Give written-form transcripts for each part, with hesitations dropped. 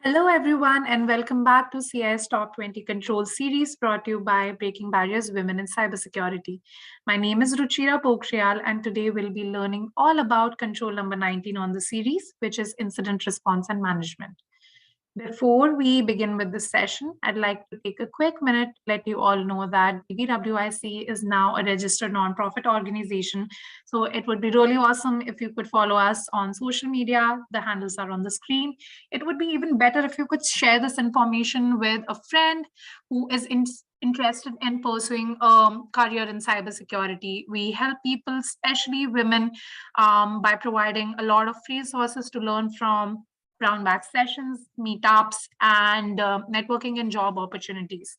Hello, everyone, and welcome back to CIS Top 20 Control series brought to you by Breaking Barriers Women in Cybersecurity. My name is Ruchira Pokhriyal, and today we'll be learning all about control number 19 on the series, which is incident response and management. Before we begin with this session, I'd like to take a quick minute to let you all know that BBWIC is now a registered nonprofit organization. So it would be really awesome if you could follow us on social media. The handles are on the screen. It would be even better if you could share this information with a friend who is interested in pursuing a career in cybersecurity. We help people, especially women, by providing a lot of free resources to learn from brown bag sessions, meetups, and networking and job opportunities.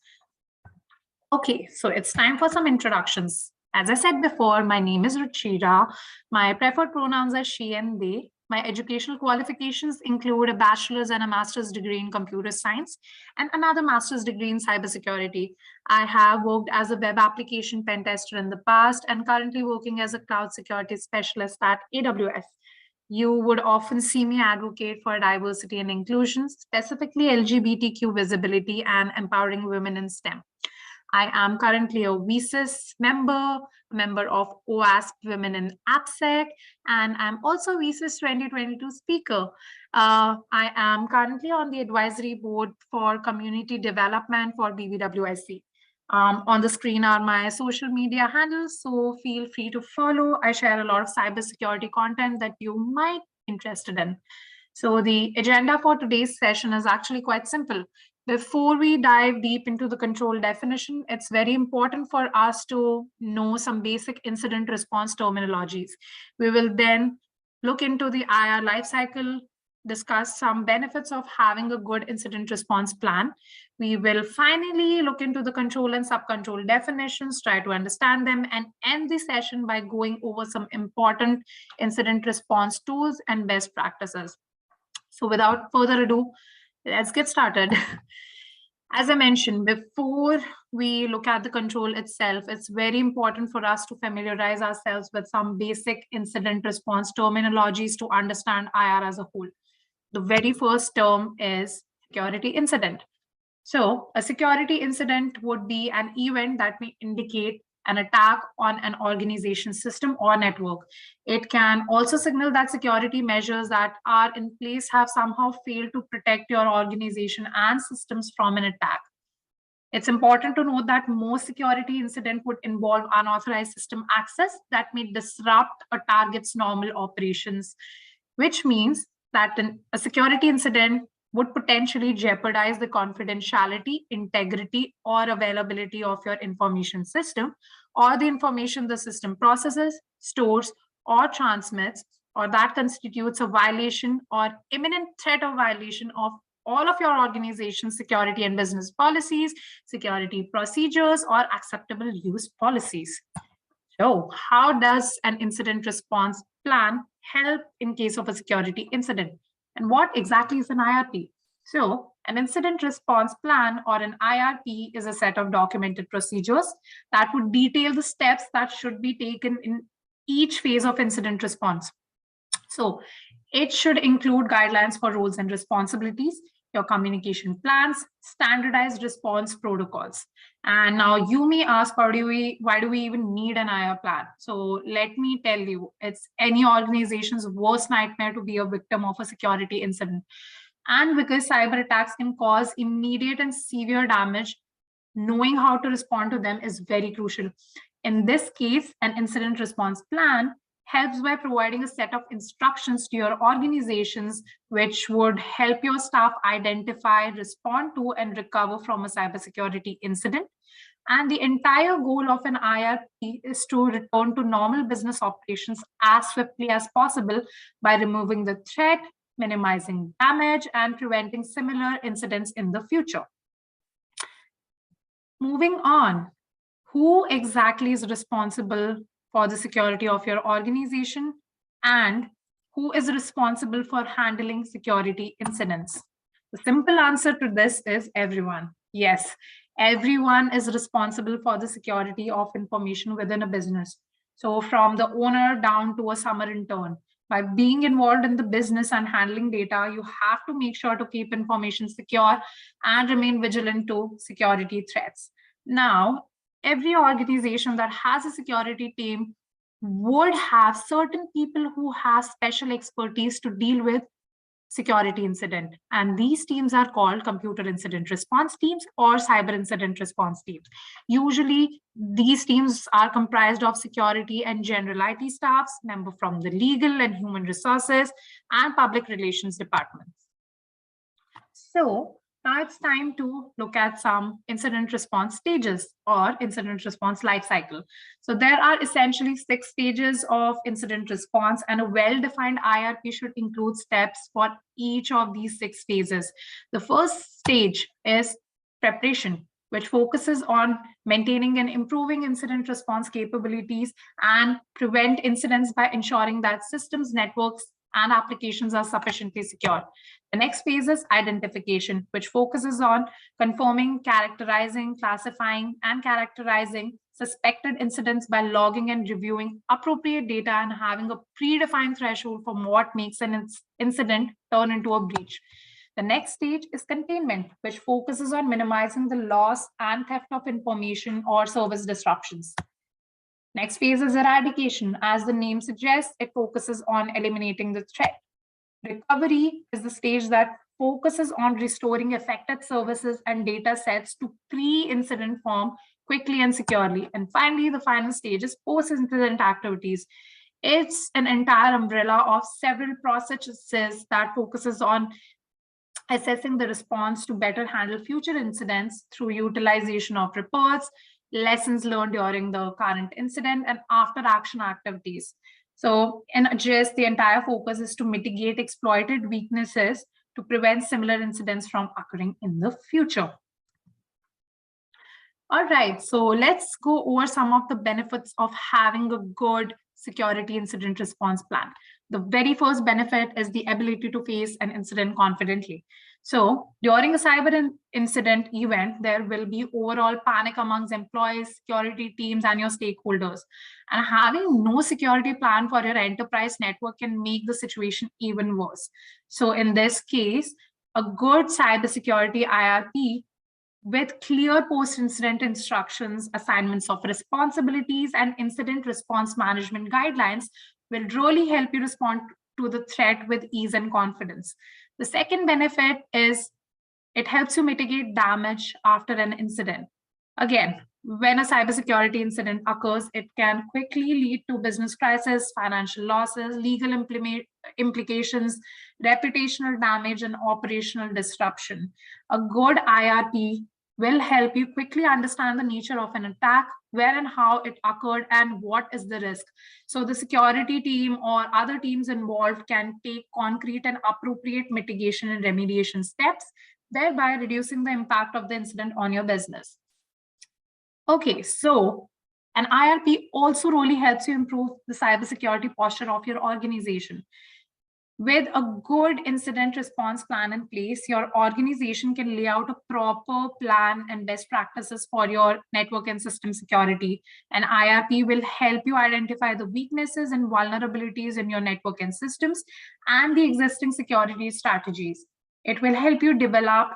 Okay, so it's time for some introductions. As I said before, my name is Ruchira. My preferred pronouns are she and they. My educational qualifications include a bachelor's and a master's degree in computer science and another master's degree in cybersecurity. I have worked as a web application pen tester in the past and currently working as a cloud security specialist at AWS. You would often see me advocate for diversity and inclusion, specifically LGBTQ visibility and empowering women in STEM. I am currently a VSIS member, a member of OASP Women in AppSec, and I'm also VSIS 2022 speaker. I am currently on the advisory board for community development for BBWIC. On the screen are my social media handles, so feel free to follow. I share a lot of cybersecurity content that you might be interested in. So the agenda for today's session is actually quite simple. Before we dive deep into the control definition, it's very important for us to know some basic incident response terminologies. We will then look into the IR lifecycle, discuss some benefits of having a good incident response plan. We will finally look into the control and subcontrol definitions, try to understand them, and end the session by going over some important incident response tools and best practices. So without further ado, let's get started. As I mentioned, before we look at the control itself, it's very important for us to familiarize ourselves with some basic incident response terminologies to understand IR as a whole. The very first term is security incident. So a security incident would be an event that may indicate an attack on an organization system or network. It can also signal that security measures that are in place have somehow failed to protect your organization and systems from an attack. It's important to note that most security incident would involve unauthorized system access that may disrupt a target's normal operations, which means that a security incident would potentially jeopardize the confidentiality, integrity, or availability of your information system, or the information the system processes, stores, or transmits, or that constitutes a violation or imminent threat of violation of all of your organization's security and business policies, security procedures, or acceptable use policies. So, how does an incident response plan help in case of a security incident? And what exactly is an IRP? So, an incident response plan or an IRP is a set of documented procedures that would detail the steps that should be taken in each phase of incident response. So, it should include guidelines for roles and responsibilities, your communication plans, standardized response protocols. And now you may ask, why do we even need an IR plan? So let me tell you, it's any organization's worst nightmare to be a victim of a security incident. And because cyber attacks can cause immediate and severe damage, knowing how to respond to them is very crucial. In this case, an incident response plan helps by providing a set of instructions to your organizations, which would help your staff identify, respond to, and recover from a cybersecurity incident. And the entire goal of an IRP is to return to normal business operations as swiftly as possible by removing the threat, minimizing damage, and preventing similar incidents in the future. Moving on, who exactly is responsible for the security of your organization and who is responsible for handling security incidents? The simple answer to this is everyone. Yes, everyone is responsible for the security of information within a business. So from the owner down to a summer intern. By being involved in the business and handling data, you have to make sure to keep information secure and remain vigilant to security threats. Now, every organization that has a security team would have certain people who have special expertise to deal with security incident. And these teams are called computer incident response teams or cyber incident response teams. Usually, these teams are comprised of security and general IT staffs, members from the legal and human resources, and public relations departments. So now it's time to look at some incident response stages or incident response life cycle. So there are essentially 6 stages of incident response, and a well-defined IRP should include steps for each of these 6 phases. The first stage is preparation, which focuses on maintaining and improving incident response capabilities and prevent incidents by ensuring that systems, networks, and applications are sufficiently secure. The next phase is identification, which focuses on confirming, characterizing, classifying, and characterizing suspected incidents by logging and reviewing appropriate data and having a predefined threshold for what makes an incident turn into a breach. The next stage is containment, which focuses on minimizing the loss and theft of information or service disruptions. Next phase is eradication. As the name suggests, it focuses on eliminating the threat. Recovery is the stage that focuses on restoring affected services and data sets to pre-incident form quickly and securely. And finally, the final stage is post-incident activities. It's an entire umbrella of several processes that focuses on assessing the response to better handle future incidents through utilization of reports, lessons learned during the current incident, and after action activities. So in GIST, the entire focus is to mitigate exploited weaknesses to prevent similar incidents from occurring in the future. All right, so let's go over some of the benefits of having a good security incident response plan. The very first benefit is the ability to face an incident confidently. So during a cyber incident event, there will be overall panic amongst employees, security teams, and your stakeholders. And having no security plan for your enterprise network can make the situation even worse. So in this case, a good cybersecurity IRP with clear post-incident instructions, assignments of responsibilities, and incident response management guidelines will really help you respond to the threat with ease and confidence. The second benefit is it helps you mitigate damage after an incident. Again, when a cybersecurity incident occurs, it can quickly lead to business crisis, financial losses, legal implications, reputational damage, and operational disruption. A good IRP will help you quickly understand the nature of an attack, where and how it occurred, and what is the risk. So the security team or other teams involved can take concrete and appropriate mitigation and remediation steps, thereby reducing the impact of the incident on your business. Okay, so an IRP also really helps you improve the cybersecurity posture of your organization. With a good incident response plan in place, your organization can lay out a proper plan and best practices for your network and system security. An IRP will help you identify the weaknesses and vulnerabilities in your network and systems and the existing security strategies. It will help you develop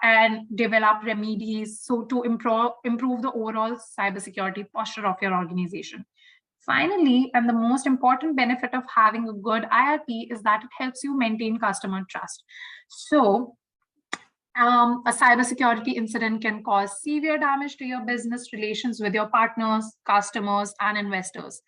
remedies so to improve the overall cybersecurity posture of your organization. Finally, and the most important benefit of having a good IRP is that it helps you maintain customer trust. So a cybersecurity incident can cause severe damage to your business relations with your partners, customers, and investors.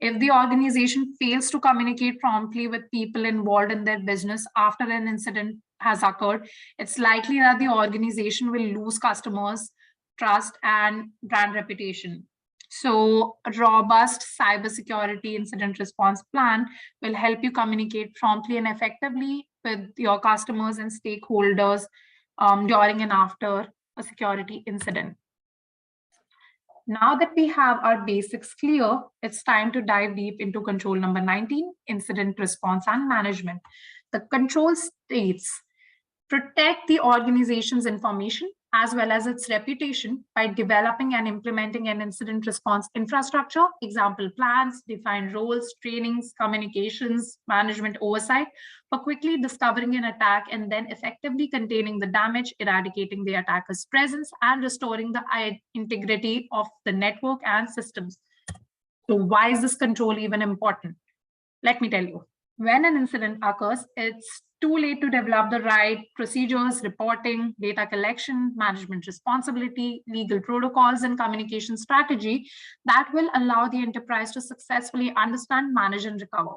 If the organization fails to communicate promptly with people involved in their business after an incident has occurred, it's likely that the organization will lose customers, trust, and brand reputation. So a robust cybersecurity incident response plan will help you communicate promptly and effectively with your customers and stakeholders during and after a security incident. Now that we have our basics clear, it's time to dive deep into control number 19, incident response and management. The control states, protect the organization's information, as well as its reputation by developing and implementing an incident response infrastructure, example plans, defined roles, trainings, communications, management oversight, for quickly discovering an attack and then effectively containing the damage, eradicating the attacker's presence, and restoring the integrity of the network and systems. So why is this control even important? Let me tell you. When an incident occurs, it's too late to develop the right procedures, reporting, data collection, management responsibility, legal protocols, and communication strategy that will allow the enterprise to successfully understand, manage, and recover.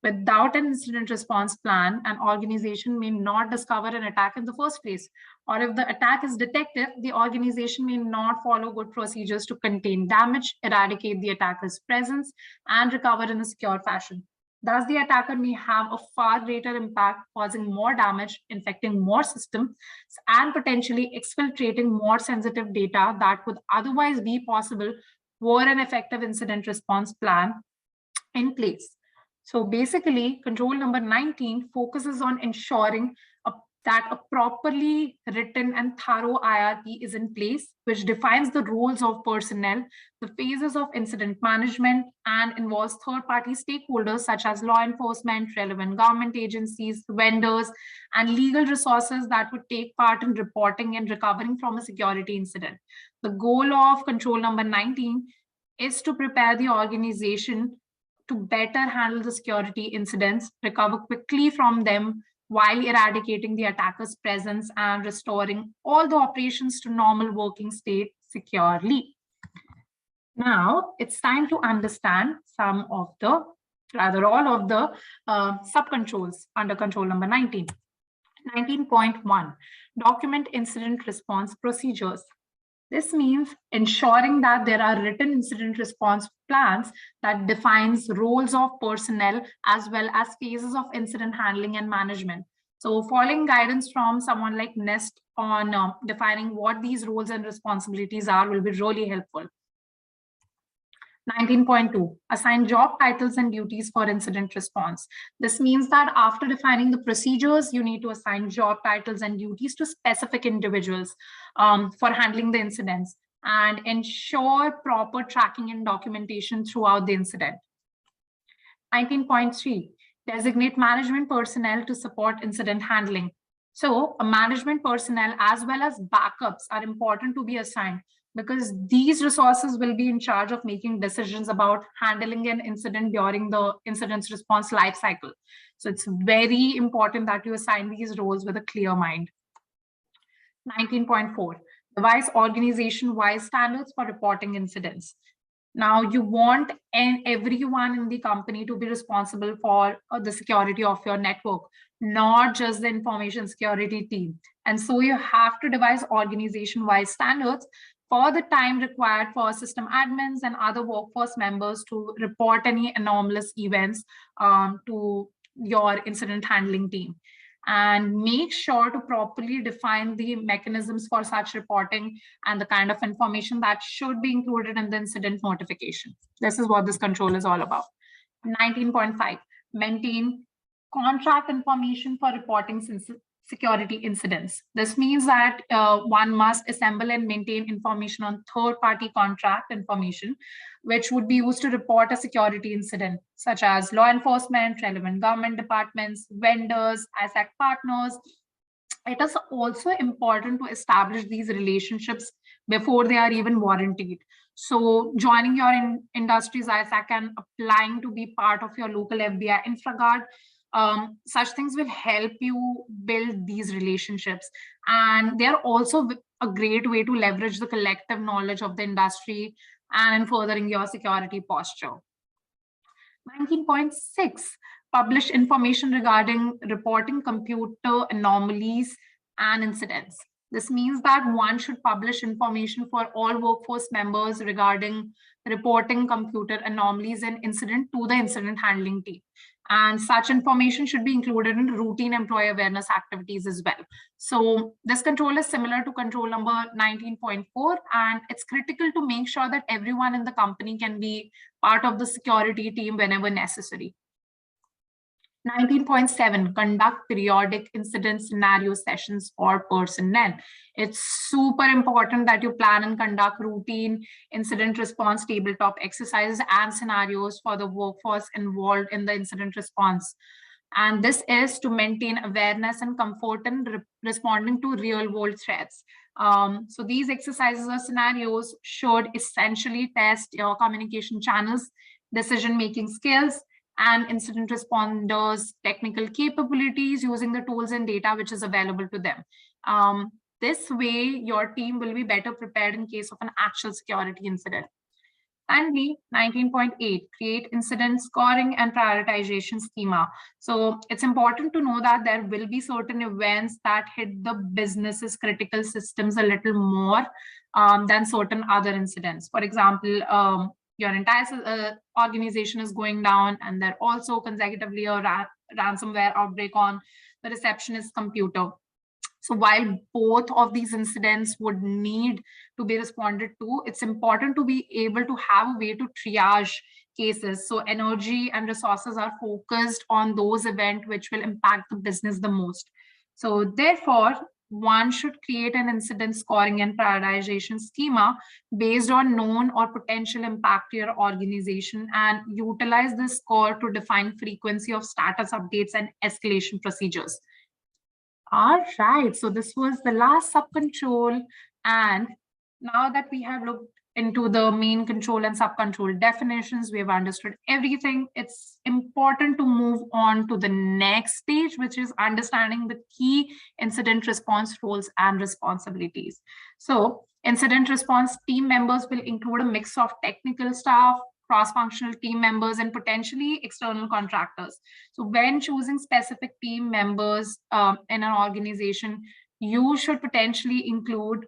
Without an incident response plan, an organization may not discover an attack in the first place. Or if the attack is detected, the organization may not follow good procedures to contain damage, eradicate the attacker's presence, and recover in a secure fashion. Thus, the attacker may have a far greater impact, causing more damage, infecting more systems, and potentially exfiltrating more sensitive data that would otherwise be possible were an effective incident response plan in place. So basically, control number 19 focuses on ensuring that a properly written and thorough IRP is in place, which defines the roles of personnel, the phases of incident management, and involves third-party stakeholders such as law enforcement, relevant government agencies, vendors, and legal resources that would take part in reporting and recovering from a security incident. The goal of control number 19 is to prepare the organization to better handle the security incidents, recover quickly from them while eradicating the attacker's presence and restoring all the operations to normal working state securely. Now, it's time to understand some of the, rather all of the sub-controls under control number 19. 19.1, document incident response procedures. This means ensuring that there are written incident response plans that defines roles of personnel as well as phases of incident handling and management. So following guidance from someone like Nest on defining what these roles and responsibilities are will be really helpful. 19.2, assign job titles and duties for incident response. This means that after defining the procedures, you need to assign job titles and duties to specific individuals for handling the incidents and ensure proper tracking and documentation throughout the incident. 19.3, designate management personnel to support incident handling. So a management personnel as well as backups are important to be assigned, because these resources will be in charge of making decisions about handling an incident during the incident's response life cycle. So it's very important that you assign these roles with a clear mind. 19.4, devise organization-wide standards for reporting incidents. Now, you want everyone in the company to be responsible for the security of your network, not just the information security team. And so you have to devise organization-wide standards for the time required for system admins and other workforce members to report any anomalous events to your incident handling team. And make sure to properly define the mechanisms for such reporting and the kind of information that should be included in the incident notification. This is what this control is all about. 19.5, maintain contract information for reporting security incidents. This means that one must assemble and maintain information on third-party contract information, which would be used to report a security incident, such as law enforcement, relevant government departments, vendors, ISAC partners. It is also important to establish these relationships before they are even warranted. So joining your industry's ISAC and applying to be part of your local FBI InfraGard, such things will help you build these relationships. And they're also a great way to leverage the collective knowledge of the industry and in furthering your security posture. 19.6, publish information regarding reporting computer anomalies and incidents. This means that one should publish information for all workforce members regarding reporting computer anomalies and incident to the incident handling team. And such information should be included in routine employee awareness activities as well. So this control is similar to control number 19.4, and it's critical to make sure that everyone in the company can be part of the security team whenever necessary. 19.7, conduct periodic incident scenario sessions for personnel. It's super important that you plan and conduct routine incident response tabletop exercises and scenarios for the workforce involved in the incident response. And this is to maintain awareness and comfort in responding to real world threats. So these exercises or scenarios should essentially test your communication channels, decision-making skills, and incident responders' technical capabilities using the tools and data which is available to them. This way, your team will be better prepared in case of an actual security incident. Finally, 19.8, create incident scoring and prioritization schema. So it's important to know that there will be certain events that hit the business's critical systems a little more than certain other incidents. For example, your entire organization is going down and there also consecutively a ransomware outbreak on the receptionist computer. So while both of these incidents would need to be responded to, it's important to be able to have a way to triage cases. So energy and resources are focused on those events which will impact the business the most. So therefore, one should create an incident scoring and prioritization schema based on known or potential impact to your organization and utilize this score to define frequency of status updates and escalation procedures. All right, so this was the last sub-control. And now that we have looked into the main control and sub-control definitions, we have understood everything. It's important to move on to the next stage, which is understanding the key incident response roles and responsibilities. So incident response team members will include a mix of technical staff, cross-functional team members, and potentially external contractors. So when choosing specific team members in an organization, you should potentially include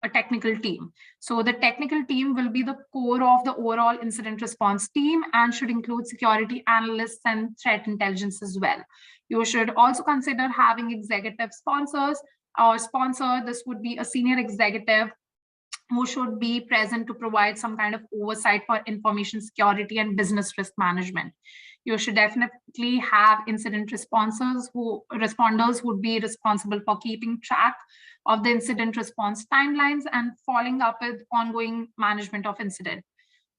a technical team. So the technical team will be the core of the overall incident response team and should include security analysts and threat intelligence as well. You should also consider having executive sponsors. Our sponsor, this would be a senior executive who should be present to provide some kind of oversight for information security and business risk management. You should definitely have incident responders who would be responsible for keeping track of the incident response timelines and following up with ongoing management of incident.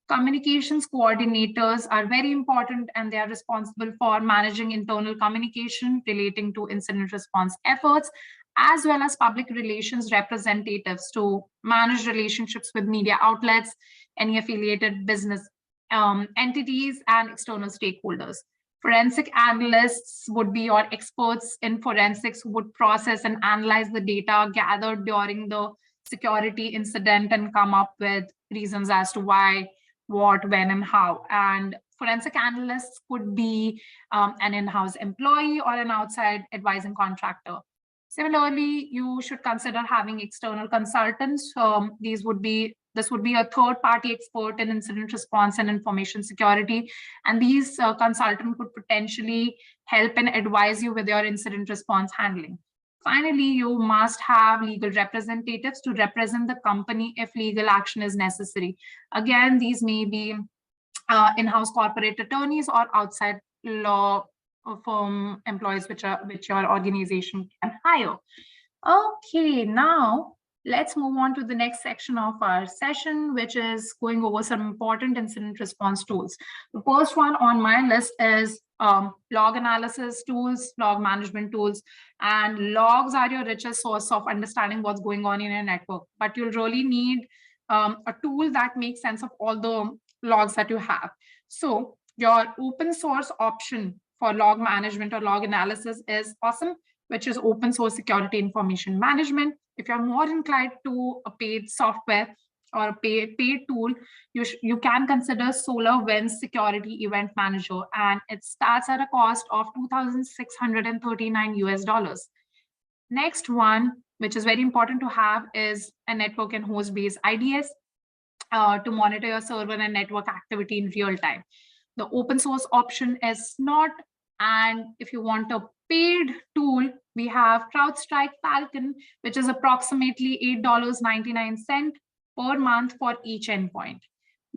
Communications coordinators are very important and they are responsible for managing internal communication relating to incident response efforts, as well as public relations representatives to manage relationships with media outlets, any affiliated business entities, and external stakeholders. Forensic analysts would be your experts in forensics who would process and analyze the data gathered during the security incident and come up with reasons as to why, what, when, and how. And forensic analysts could be an in-house employee or an outside advising contractor. Similarly, you should consider having external consultants. This would be a third-party expert in incident response and information security. And these consultants could potentially help and advise you with your incident response handling. Finally, you must have legal representatives to represent the company if legal action is necessary. Again, these may be in-house corporate attorneys or outside law firm employees which your organization can hire. Okay, now let's move on to the next section of our session, which is going over some important incident response tools. The first one on my list is log analysis tools, log management tools, and logs are your richest source of understanding what's going on in your network. But you'll really need a tool that makes sense of all the logs that you have. So your open source option for log management or log analysis is OSIM, which is open source security information management. If you're more inclined to a paid software or a paid tool, you can consider SolarWinds Security Event Manager, and it starts at a cost of $2,639 US. Next one, which is very important to have, is a network and host-based IDS to monitor your server and network activity in real time. The open source option is not, and if you want a paid tool, we have CrowdStrike Falcon, which is approximately $8.99 per month for each endpoint.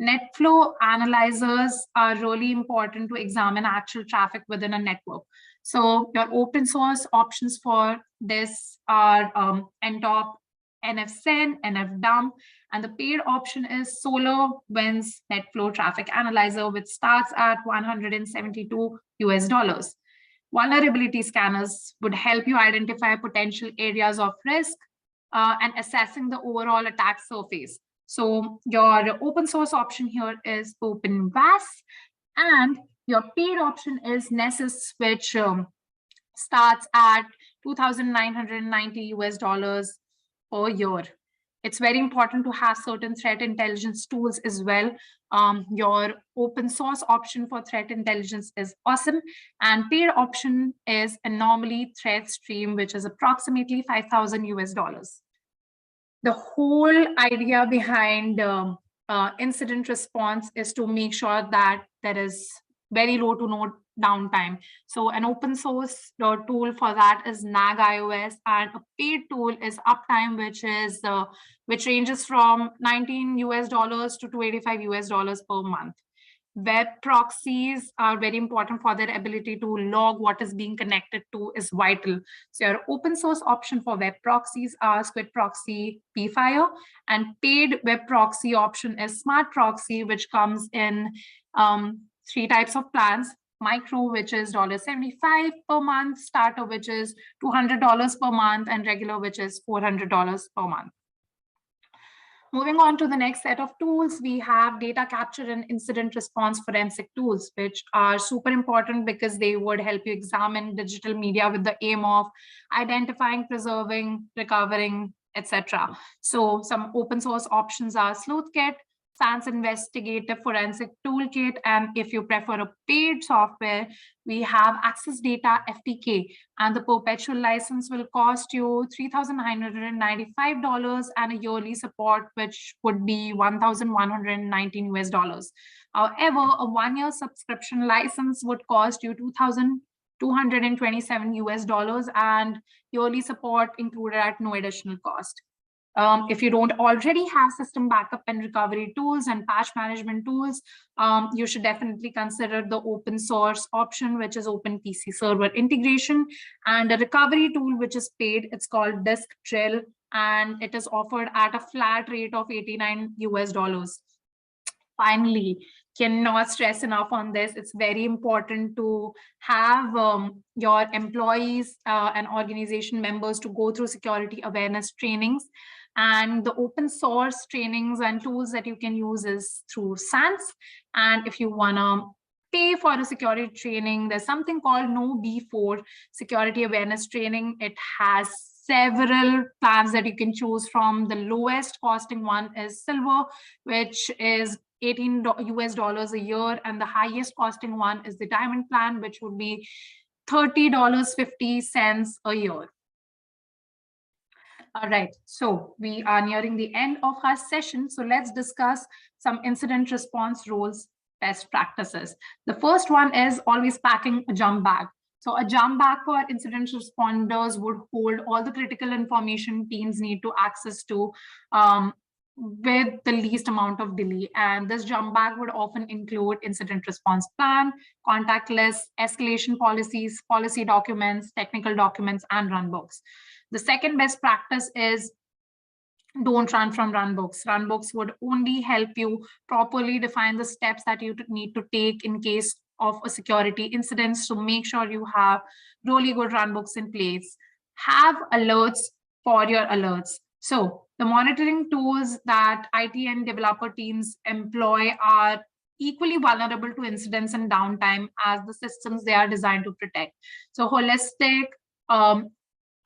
Net flow analyzers are really important to examine actual traffic within a network. So your open source options for this are NTOP, NFSen, NFDump, and the paid option is SolarWinds Net Flow Traffic Analyzer, which starts at $172 US. Vulnerability scanners would help you identify potential areas of risk and assessing the overall attack surface. So your open source option here is OpenVAS, and your paid option is Nessus, which starts at 2,990 US per year. It's very important to have certain threat intelligence tools as well. Your open source option for threat intelligence is awesome, and paid option is Anomaly Threat Stream, which is approximately 5,000 US. The whole idea behind incident response is to make sure that there is very low to no downtime. So an open source tool for that is NAG-iOS, and a paid tool is Uptime, which ranges from $19 US to $285 US per month. Web proxies are very important for their ability to log what is being connected to is vital. So your open source option for web proxies are Squid Proxy, pFire, and paid web proxy option is Smart Proxy, which comes in 3 types of plans. Micro, which is $75 per month, starter, which is $200 per month, and regular, which is $400 per month. Moving on to the next set of tools, we have data capture and incident response forensic tools, which are super important because they would help you examine digital media with the aim of identifying, preserving, recovering, etc. So some open source options are Sleuthkit, SANS Investigative Forensic Toolkit, and if you prefer a paid software, we have Access Data FTK, and the perpetual license will cost you $3,995 and a yearly support, which would be $1,119 US. However, a 1-year subscription license would cost you $2,227 US and yearly support included at no additional cost. If you don't already have system backup and recovery tools and patch management tools, you should definitely consider the open source option, which is OpenPC Server Integration, and a recovery tool, which is paid. It's called Disk Drill, and it is offered at a flat rate of $89 US. Finally, cannot stress enough on this. It's very important to have your employees and organization members to go through security awareness trainings. And the open source trainings and tools that you can use is through SANS. And if you want to pay for a security training, there's something called KnowB4 Security Awareness Training. It has several plans that you can choose from. The lowest costing one is Silver, which is $18 US a year, and the highest costing one is the Diamond plan, which would be $30.50 a year. All right, so we are nearing the end of our session. So let's discuss some incident response rules, best practices. The first one is always packing a jump bag. So a jump bag for incident responders would hold all the critical information teams need to access to with the least amount of delay. And this jump bag would often include incident response plan, contact lists, escalation policies, policy documents, technical documents, and runbooks. The second best practice is don't run from runbooks. Runbooks would only help you properly define the steps that you need to take in case of a security incident. So make sure you have really good runbooks in place. Have alerts for your alerts. So the monitoring tools that IT and developer teams employ are equally vulnerable to incidents and downtime as the systems they are designed to protect. So holistic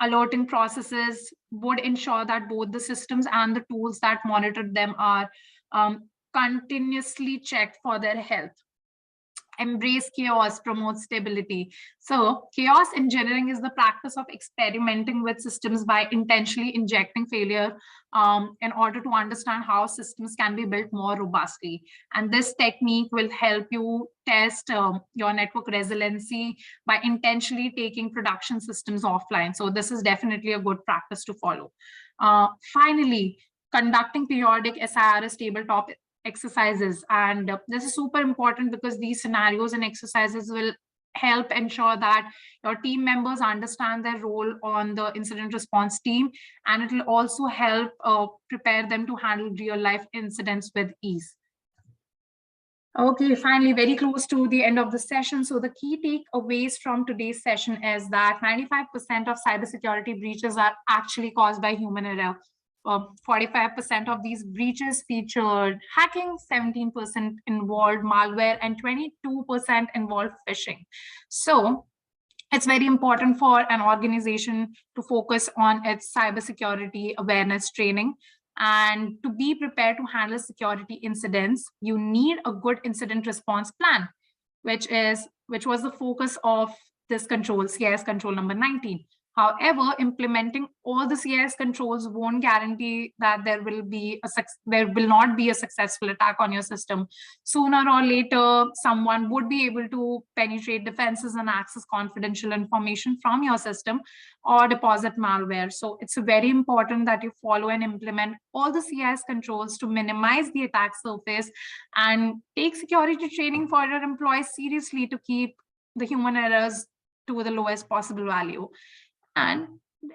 alerting processes would ensure that both the systems and the tools that monitor them are continuously checked for their health. Embrace chaos, promote stability. So chaos engineering is the practice of experimenting with systems by intentionally injecting failure in order to understand how systems can be built more robustly. And this technique will help you test your network resiliency by intentionally taking production systems offline. So this is definitely a good practice to follow. Finally, conducting periodic SIRS tabletop exercises. And this is super important because these scenarios and exercises will help ensure that your team members understand their role on the incident response team, and it will also help prepare them to handle real life incidents with ease. Okay, finally, very close to the end of the session. So the key takeaways from today's session is that 95% of cybersecurity breaches are actually caused by human error. 45% of these breaches featured hacking, 17% involved malware, and 22% involved phishing. So it's very important for an organization to focus on its cybersecurity awareness training. And to be prepared to handle security incidents, you need a good incident response plan, which was the focus of this control, CIS control number 19. However, implementing all the CIS controls won't guarantee that there will not be a successful attack on your system. Sooner or later, someone would be able to penetrate defenses and access confidential information from your system or deposit malware. So it's very important that you follow and implement all the CIS controls to minimize the attack surface, and take security training for your employees seriously to keep the human errors to the lowest possible value. And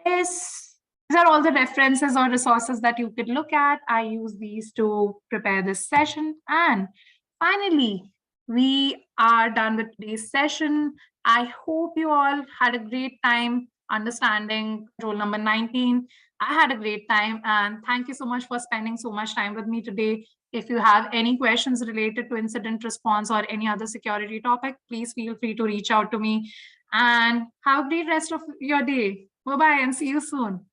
these are all the references or resources that you could look at. I use these to prepare this session. And finally, we are done with today's session. I hope you all had a great time understanding control number 19. I had a great time, and thank you so much for spending so much time with me today. If you have any questions related to incident response or any other security topic, please feel free to reach out to me. And have a great rest of your day. Bye-bye and see you soon.